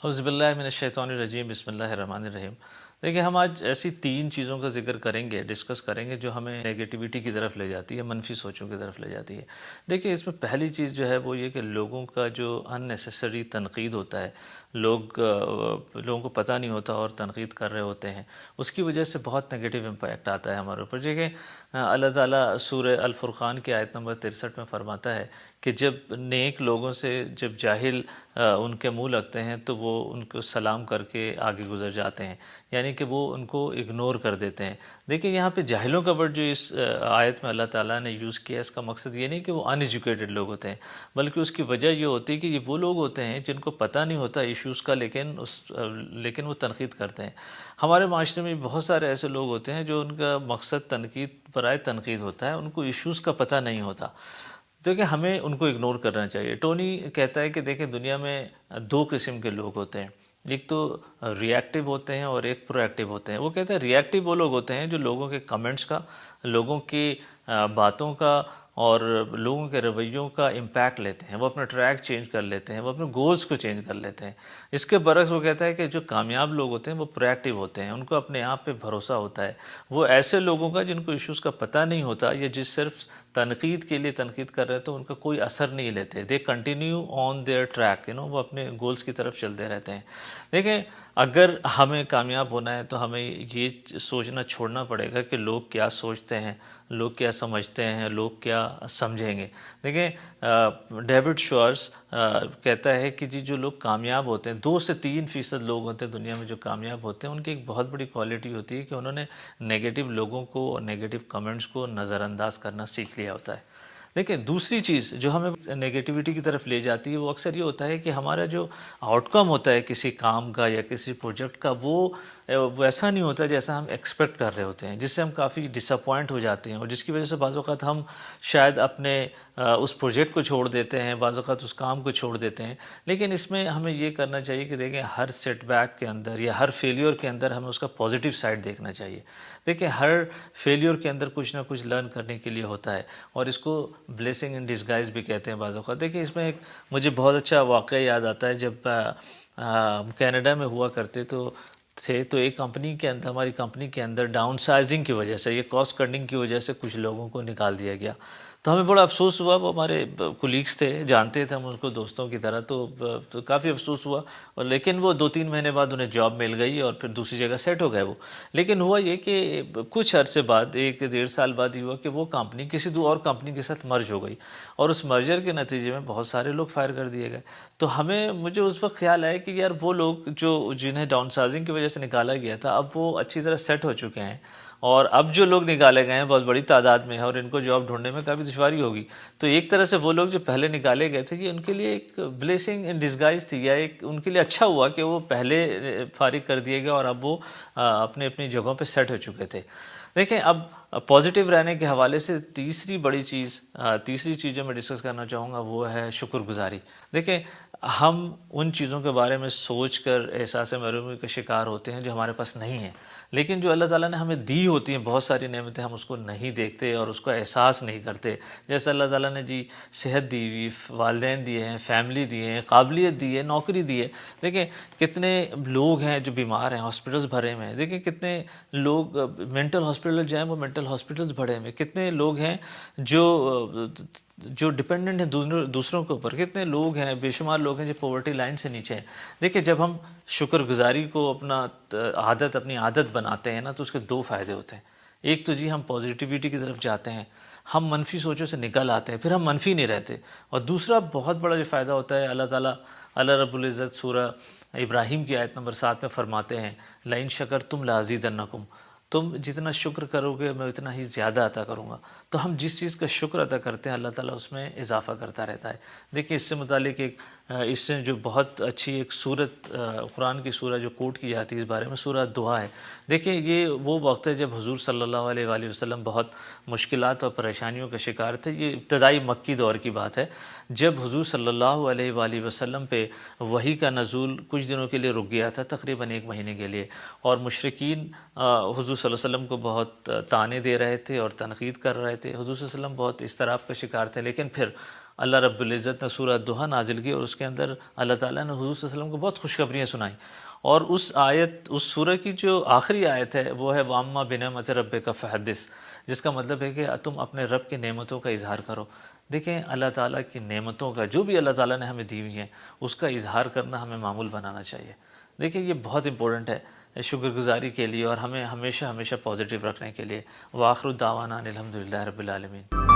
اعوذ باللہ من الشیطان الرجیم، بسم اللہ الرحمن الرحیم۔ دیکھیں، ہم آج ایسی 3 چیزوں کا ذکر کریں گے، ڈسکس کریں گے جو ہمیں نیگیٹیوٹی کی طرف لے جاتی ہے، منفی سوچوں کی طرف لے جاتی ہے۔ دیکھیں، اس میں پہلی چیز جو ہے وہ یہ کہ لوگوں کا جو ان نیسیسری تنقید ہوتا ہے، لوگوں کو پتہ نہیں ہوتا اور تنقید کر رہے ہوتے ہیں، اس کی وجہ سے بہت نیگیٹو امپیکٹ آتا ہے ہمارے اوپر۔ دیکھیں، اللہ تعالیٰ سورہ الفرقان کی آیت نمبر 63 میں فرماتا ہے کہ جب نیک لوگوں سے جب جاہل ان کے منہ لگتے ہیں تو وہ ان کو سلام کر کے آگے گزر جاتے ہیں، یعنی کہ وہ ان کو اگنور کر دیتے ہیں۔ دیکھیں، یہاں پہ جاہلوں کا ورڈ جو اس آیت میں اللہ تعالیٰ نے یوز کیا، اس کا مقصد یہ نہیں کہ وہ ان ایجوکیٹڈ لوگ ہوتے ہیں، بلکہ اس کی وجہ یہ ہوتی ہے کہ یہ وہ لوگ ہوتے ہیں جن کو پتہ نہیں ہوتا ایشوز کا، لیکن وہ تنقید کرتے ہیں۔ ہمارے معاشرے میں بہت سارے ایسے لوگ ہوتے ہیں جو ان کا مقصد تنقید برائے تنقید ہوتا ہے، ان کو ایشوز کا پتہ نہیں ہوتا۔ دیکھیں، ہمیں ان کو اگنور کرنا چاہیے۔ ٹونی کہتا ہے کہ دیکھیں، دنیا میں 2 قسم کے لوگ ہوتے ہیں، ایک تو ری ایکٹیو ہوتے ہیں اور ایک پرو ایکٹیو ہوتے ہیں۔ وہ کہتے ہیں ری ایکٹیو وہ لوگ ہوتے ہیں جو لوگوں کے کمنٹس کا، لوگوں کی باتوں کا اور لوگوں کے رویوں کا امپیکٹ لیتے ہیں، وہ اپنا ٹریک چینج کر لیتے ہیں، وہ اپنے گولز کو چینج کر لیتے ہیں۔ اس کے برعکس وہ کہتا ہے کہ جو کامیاب لوگ ہوتے ہیں وہ پرو ایکٹیو ہوتے ہیں، ان کو اپنے آپ پہ بھروسہ ہوتا ہے۔ وہ ایسے لوگوں کا جن کو ایشوز کا پتہ نہیں ہوتا، یا جس صرف تنقید کے لیے تنقید کر رہے تو ان کا کوئی اثر نہیں لیتے، they continue on their track, وہ اپنے گولز کی طرف چلتے رہتے ہیں۔ دیکھیں، اگر ہمیں کامیاب ہونا ہے تو ہمیں یہ سوچنا چھوڑنا پڑے گا کہ لوگ کیا سوچتے ہیں، لوگ کیا سمجھتے ہیں، لوگ کیا سمجھیں گے۔ دیکھیں، ڈیوڈ شوارز کہتا ہے کہ جو لوگ کامیاب ہوتے ہیں، 2 سے 3% لوگ ہوتے ہیں دنیا میں جو کامیاب ہوتے ہیں، ان کی ایک بہت بڑی کوالٹی ہوتی ہے کہ انہوں نے نیگیٹو لوگوں کو اور نیگیٹو کمنٹس کو نظر انداز کرنا سیکھ لیا ہوتا ہے۔ دیکھیں، دوسری چیز جو ہمیں نیگیٹیوٹی کی طرف لے جاتی ہے وہ اکثر یہ ہوتا ہے کہ ہمارا جو آؤٹ کم ہوتا ہے کسی کام کا یا کسی پروجیکٹ کا، وہ ویسا نہیں ہوتا جیسا ہم ایکسپیکٹ کر رہے ہوتے ہیں، جس سے ہم کافی ڈس اپوائنٹ ہو جاتے ہیں، اور جس کی وجہ سے بعض اوقات ہم شاید اپنے اس پروجیکٹ کو چھوڑ دیتے ہیں، بعض اوقات اس کام کو چھوڑ دیتے ہیں۔ لیکن اس میں ہمیں یہ کرنا چاہیے کہ دیکھیں، ہر سیٹ بیک کے اندر یا ہر فیلیور کے اندر ہمیں اس کا پازیٹیو سائڈ دیکھنا چاہیے۔ دیکھیں، ہر فیلیور کے اندر کچھ نہ کچھ لرن کرنے کے لیے ہوتا ہے، اور اس کو بلیسنگ ان ڈسگائز بھی کہتے ہیں بعض اوقات۔ دیکھیں، اس میں ایک مجھے بہت اچھا واقعہ یاد آتا ہے، جب کینیڈا میں ہوا کرتے تو ایک کمپنی کے اندر، ہماری کمپنی کے اندر ڈاؤن سائزنگ کی وجہ سے، یہ کاسٹ کٹنگ کی وجہ سے کچھ لوگوں کو نکال دیا گیا۔ تو ہمیں بڑا افسوس ہوا، وہ ہمارے کولیگس تھے، جانتے تھے ہم اس کو دوستوں کی طرح، تو کافی افسوس ہوا، اور لیکن وہ 2-3 مہینے بعد انہیں جاب مل گئی اور پھر دوسری جگہ سیٹ ہو گئے وہ۔ لیکن ہوا یہ کہ کچھ عرصے بعد، 1-1.5 سال بعد یہ ہوا کہ وہ کمپنی کسی اور کمپنی کے ساتھ مرج ہو گئی، اور اس مرجر کے نتیجے میں بہت سارے لوگ فائر کر دیے گئے۔ تو مجھے اس وقت خیال آیا کہ یار، وہ لوگ جنہیں ڈاؤن سائزنگ کی وجہ سے نکالا گیا تھا، اب وہ اچھی طرح سیٹ ہو چکے ہیں، اور اب جو لوگ نکالے گئے ہیں بہت بڑی تعداد میں ہیں، اور ان کو جاب ڈھونڈنے میں کافی دشواری ہوگی۔ تو ایک طرح سے وہ لوگ جو پہلے نکالے گئے تھے، یہ ان کے لیے ایک بلیسنگ ان ڈسگائز تھی، یا ان کے لیے اچھا ہوا کہ وہ پہلے فارغ کر دیے گئے اور اب وہ اپنی جگہوں پہ سیٹ ہو چکے تھے۔ دیکھیں، اب پازیٹیو رہنے کے حوالے سے تیسری چیز جو میں ڈسکس کرنا چاہوں گا وہ ہے شکر گزاری۔ دیکھیں، ہم ان چیزوں کے بارے میں سوچ کر احساس محرومی کا شکار ہوتے ہیں جو ہمارے پاس نہیں ہیں، لیکن جو اللہ تعالیٰ نے ہمیں دی ہوتی ہیں بہت ساری نعمتیں، ہم اس کو نہیں دیکھتے اور اس کو احساس نہیں کرتے۔ جیسے اللہ تعالیٰ نے صحت دی ہوئی، والدین دیے ہیں، فیملی دی ہے، قابلیت دی ہے، نوکری دی ہے۔ دیکھیں، کتنے لوگ ہیں جو بیمار ہیں، ہاسپٹلز بھرے ہوئے ہیں۔ دیکھیں، کتنے لوگ مینٹل ہاسپٹل جو ہیں وہ مینٹل ہاسپٹلز بھرے ہوئے ہیں۔ کتنے لوگ ہیں جو ڈپینڈنٹ ہیں دوسروں کے اوپر، کتنے لوگ ہیں، بے شمار لوگ ہیں جو پاورٹی لائن سے نیچے ہیں۔ دیکھیں، جب ہم شکر گزاری کو اپنی عادت بناتے ہیں نا، تو اس کے 2 فائدے ہوتے ہیں۔ ایک تو ہم پازیٹیوٹی کی طرف جاتے ہیں، ہم منفی سوچوں سے نکل آتے ہیں، پھر ہم منفی نہیں رہتے۔ اور دوسرا بہت بڑا جو فائدہ ہوتا ہے، اللہ رب العزت سورہ ابراہیم کی آیت نمبر 7 میں فرماتے ہیں، لَإِن شَكَرْتُمْ لَأَزِيدَنَّكُمْ، تم جتنا شکر کرو گے میں اتنا ہی زیادہ عطا کروں گا۔ تو ہم جس چیز کا شکر ادا کرتے ہیں، اللہ تعالیٰ اس میں اضافہ کرتا رہتا ہے۔ دیکھیں، اس سے متعلق اس سے جو بہت اچھی ایک سورت، قرآن کی سورہ جو کوٹ کی جاتی ہے اس بارے میں، سورہ دعا ہے۔ دیکھیں، یہ وہ وقت ہے جب حضور صلی اللہ علیہ وآلہ وسلم بہت مشکلات اور پریشانیوں کا شکار تھے۔ یہ ابتدائی مکی دور کی بات ہے، جب حضور صلی اللہ علیہ وآلہ وسلم پہ وحی کا نزول کچھ دنوں کے لیے رک گیا تھا، تقریباً 1 مہینے کے لیے، اور مشرکین حضور صلی اللہ علیہ وسلم کو بہت طعنے دے رہے تھے اور تنقید کر رہے تھے۔ حضور صلی اللہ علیہ وسلم بہت اضطراب کا شکار تھے، لیکن پھر اللہ رب العزت نے سورہ دوحہ نازل کی اور اس کے اندر اللہ تعالیٰ نے حضور صلی اللہ علیہ وسلم کو بہت خوشخبریاں سنائیں، اور اس سورہ کی جو آخری آیت ہے وہ ہے وَأَمَّا بِنِعْمَتِ رَبِّكَ فَحَدِّثْ، جس کا مطلب ہے کہ تم اپنے رب کی نعمتوں کا اظہار کرو۔ دیکھیں اللہ تعالیٰ کی نعمتوں کا، جو بھی اللہ تعالیٰ نے ہمیں دی ہوئی ہیں، اس کا اظہار کرنا ہمیں معمول بنانا چاہیے۔ دیکھیں یہ بہت امپورٹنٹ ہے شکر گزاری کے لیے اور ہمیں ہمیشہ پازیٹیو رکھنے کے لیے۔ وآخر دعوانا ان الحمد للہ رب العالمین۔